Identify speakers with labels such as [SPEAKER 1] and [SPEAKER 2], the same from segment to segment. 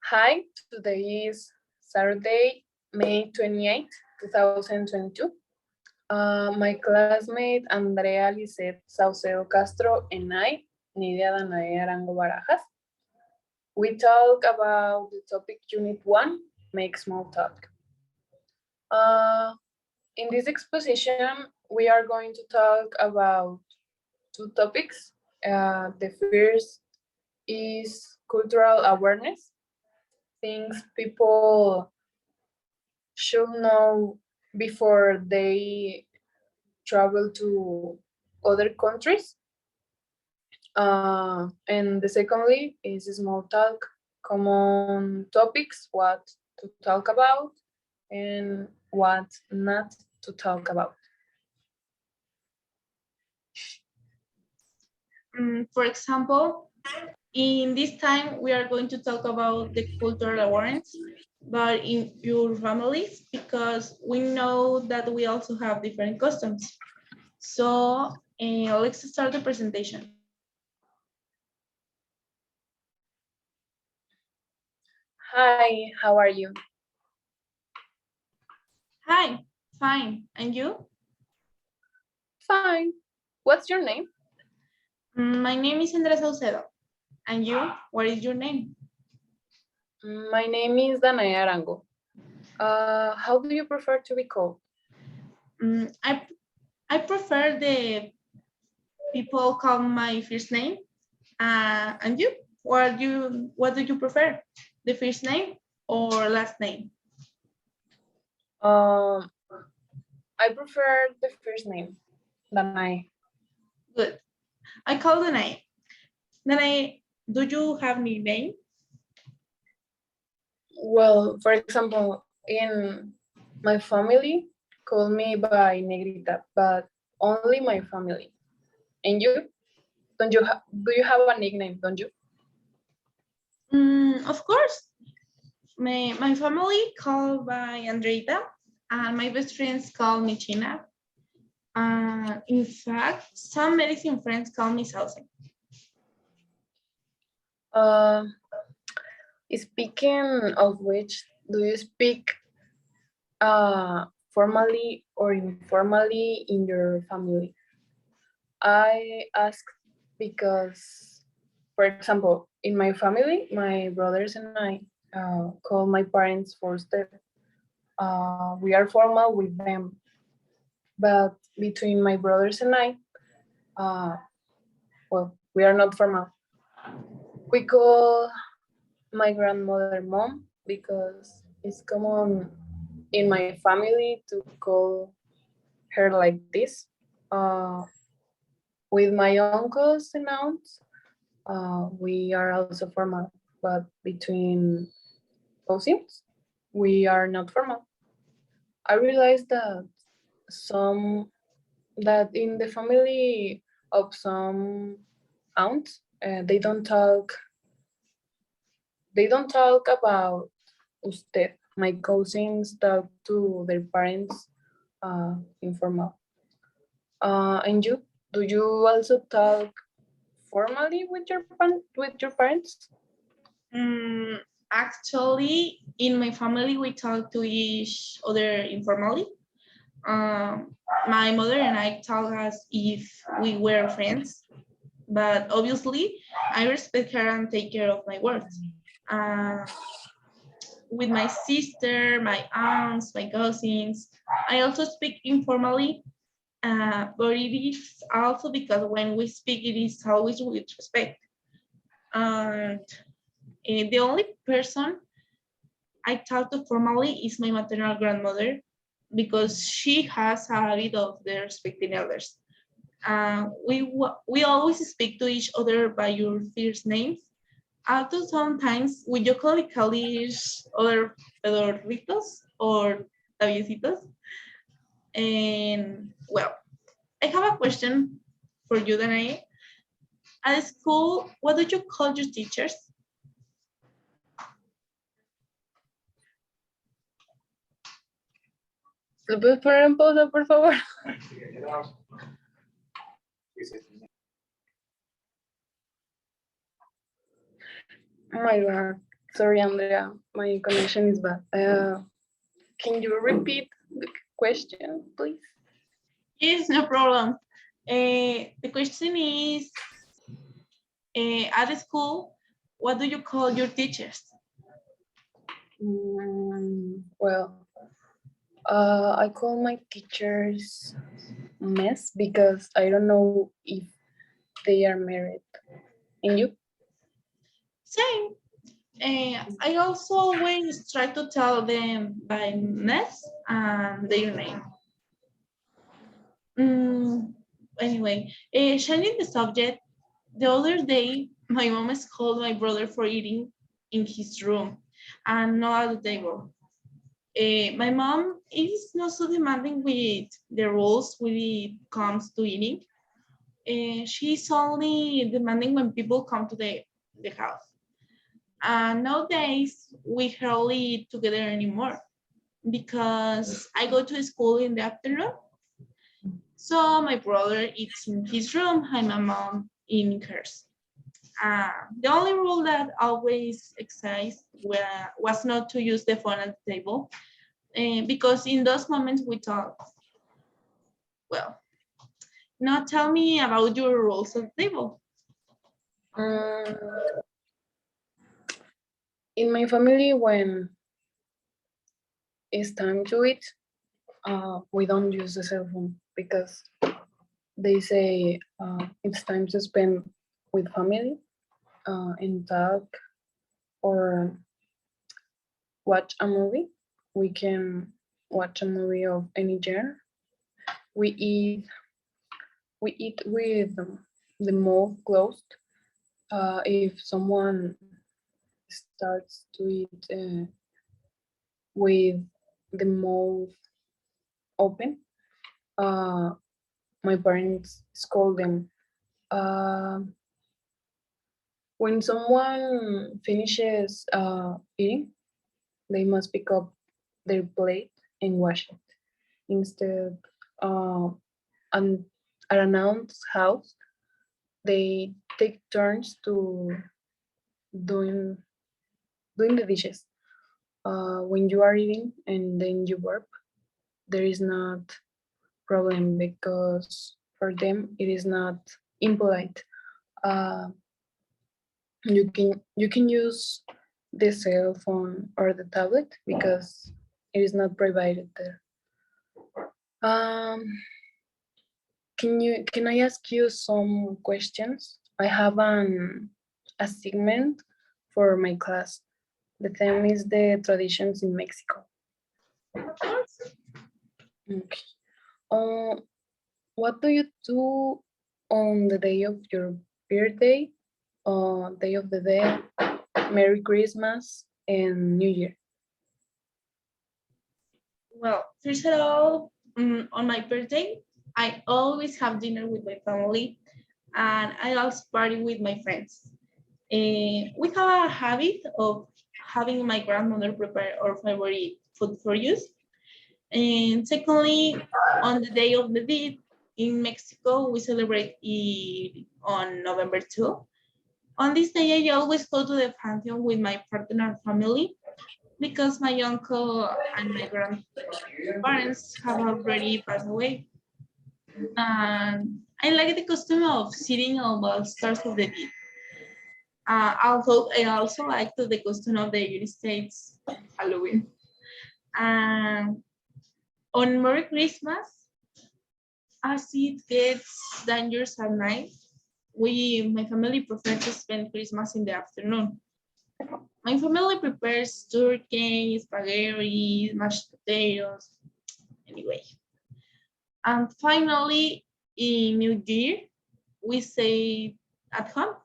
[SPEAKER 1] Hi, today is Saturday, May 28th, 2022. My classmate Andrea, Lizeth, Saucedo, Castro, and I, Danae, Arango, Barajas. We talk about the topic Unit 1, Make Small Talk. In this exposition, we are going to talk about two topics. The first is cultural awareness, things people should know before they travel to other countries. And the secondly is small talk, common topics, what to talk about and what not to talk about.
[SPEAKER 2] For example, in this time, we are going to talk about the cultural awareness, but in your families, because we know that we also have different customs. So let's start the presentation.
[SPEAKER 1] Hi, how are you?
[SPEAKER 2] Hi, fine, and you?
[SPEAKER 1] Fine. What's your name?
[SPEAKER 2] My name is AndreaSaucedo, and you? What is your name?
[SPEAKER 1] My name is DanaeArango. How do you prefer to be called?
[SPEAKER 2] I prefer the people call my first name. And you? What do you prefer? The first name or last name?
[SPEAKER 1] Um, I prefer the first name, Danae.
[SPEAKER 2] Good. I call Danae. Danae, do you have any name?
[SPEAKER 1] Well, for example, in my family, call me by Negrita, but only my family. And you? Do you have a nickname, don't you?
[SPEAKER 2] Of course. My family called by Andrea, and my best friends call me China. In fact, some medicine friends call me Saucedo.
[SPEAKER 1] Speaking of which, do you speak formally or informally in your family? I ask because, for example, in my family, my brothers and I call my parents first. We are formal with them, but between my brothers and I, well, we are not formal. We call my grandmother mom because it's common in my family to call her like this. Uh, with my uncles and aunts, we are also formal, but between cousins, we are not formal. I realized some that in the family of some aunts, they don't talk about usted. My cousins talk to their parents informal. And you, do you also talk formally with your parents?
[SPEAKER 2] Actually, in my family, we talk to each other informally. My mother and I talk as if we were friends, but obviously, I respect her and take care of my words. With my sister, my aunts, my cousins, I also speak informally, but it is also because when we speak, it is always with respect. And the only person I talk to formally is my maternal grandmother because she has a habit of the respecting elders. We always speak to each other by your first names. Although sometimes we jokingly call each other pedorritos or tabiecitos. And well, I have a question for you, Danae. At school, what do you call your teachers?
[SPEAKER 1] ¿Lo puedes poner en pausa, por favor? Oh my God, Sorry, Andrea, my connection is bad. Can you repeat the question, please?
[SPEAKER 2] Yes, no problem. The question is, at school, what do you call your teachers?
[SPEAKER 1] Well, I call my teachers mess because I don't know if they are married. And you?
[SPEAKER 2] Same. I also always try to tell them by nest and their name. Anyway, changing the subject, the other day, my mom scolded my brother for eating in his room and not at the table. My mom is not so demanding with the rules when it comes to eating. She's only demanding when people come to the house. And nowadays, we hardly eat together anymore because I go to school in the afternoon. So my brother eats in his room and my mom in hers. The only rule that always exists was not to use the phone at the table because in those moments we talk. Well, now tell me about your rules at the table.
[SPEAKER 1] In my family, when it's time to eat, we don't use the cell phone because they say it's time to spend with family and talk or watch a movie. We can watch a movie of any genre. We eat with the mouth closed. If someone starts to eat with the mouth open, my parents scold them. When someone finishes eating, they must pick up their plate and wash it. Instead, at an aunt's house, they take turns to doing the dishes. When you are eating and then you burp, there is not problem because for them it is not impolite. Uh, you can use the cell phone or the tablet because it is not provided there. Um, can I ask you some questions? I have a segment for my class. The theme is the traditions in Mexico.
[SPEAKER 2] Of course.
[SPEAKER 1] Okay. What do you do on the day of your birthday, Day of the Dead, Merry Christmas, and New Year?
[SPEAKER 2] Well, first of all, on my birthday, I always have dinner with my family and I also party with my friends. We have a habit of having my grandmother prepare our favorite food for use. And secondly, on the Day of the Dead in Mexico, we celebrate it on November 2. On this day, I always go to the pantheon with my partner family because my uncle and my grandparents have already passed away. And I like the custom of sitting on the stars of the dead. Although I also like the custom of the United States Halloween. And on Merry Christmas, as it gets dangerous at night, my family prefer to spend Christmas in the afternoon. My family prepares turkey, spaghetti, mashed potatoes, anyway. And finally, in New Year, we stay at home.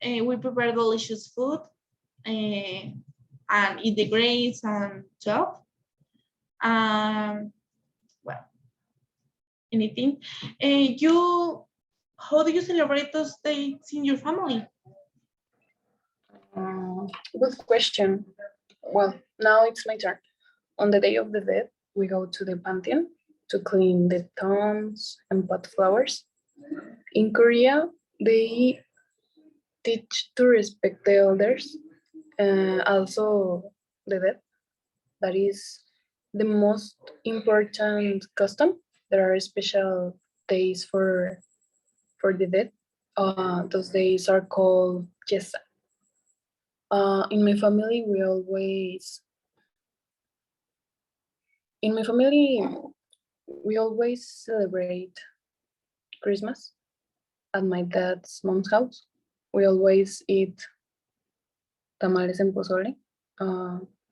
[SPEAKER 2] We prepare delicious food and eat the grains and talk. Well, anything. How do you celebrate those days in your family?
[SPEAKER 1] Good question. Well, now it's my turn. On the Day of the Dead, we go to the pantheon to clean the tombs and pot flowers. In Korea, they teach to respect the elders Also the dead. That is the most important custom. There are special days for the dead. Those days are called Yesa. In my family, we always celebrate Christmas at my dad's mom's house. We always eat tamales and pozole,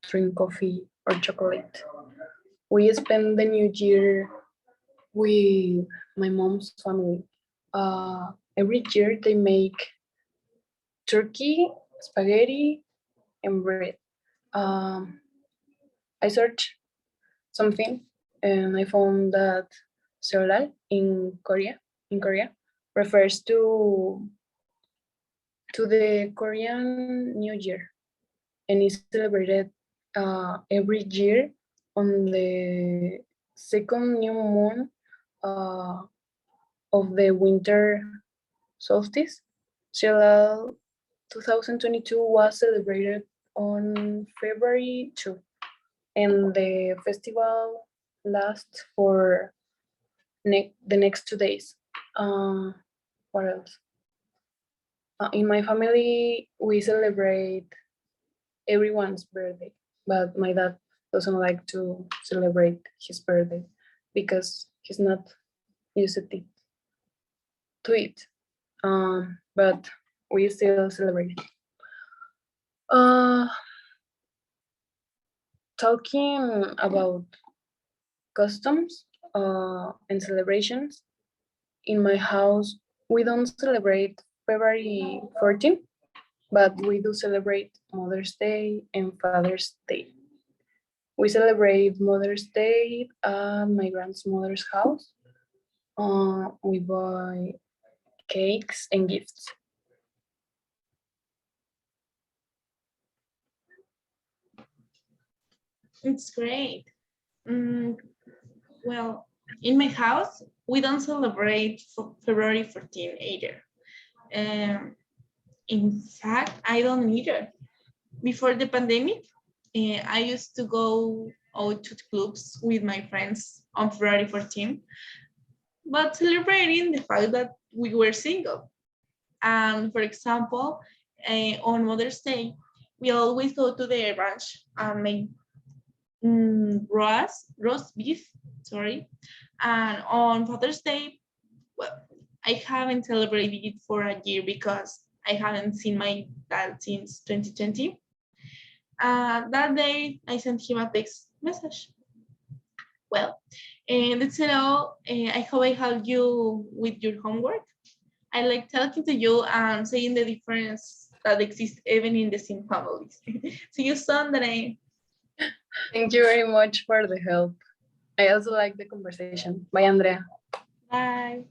[SPEAKER 1] drink coffee or chocolate. We spend the new year with my mom's family. Every year they make turkey, spaghetti, and bread. Um, I searched something and I found that Seollal in Korea refers to the Korean New Year and is celebrated every year on the second new moon uh, of the winter solstice. Seollal 2022 was celebrated on February 2, and the festival lasts for the next 2 days. What else? In my family, we celebrate everyone's birthday, but my dad doesn't like to celebrate his birthday because he's not used to it. But we still celebrate. Uh, Talking about customs and celebrations, in my house, we don't celebrate February 14th, but we do celebrate Mother's Day and Father's Day. We celebrate Mother's Day at my grandmother's house. We buy cakes and gifts.
[SPEAKER 2] It's great. Mm, well, in my house, we don't celebrate February 14 either. In fact, I don't either. Before the pandemic, I used to go out to clubs with my friends on February 14, but celebrating the fact that we were single. And for example, on Mother's Day, we always go to the ranch and make roast beef, sorry. And on Father's Day, well, I haven't celebrated it for a year because I haven't seen my dad since 2020. That day, I sent him a text message. Well, and that's it all. I hope I helped you with your homework. I like talking to you and seeing the difference that exists even in the same families. See you soon, Danae.
[SPEAKER 1] Thank you very much for the help. I also like the conversation. Bye, Andrea.
[SPEAKER 2] Bye.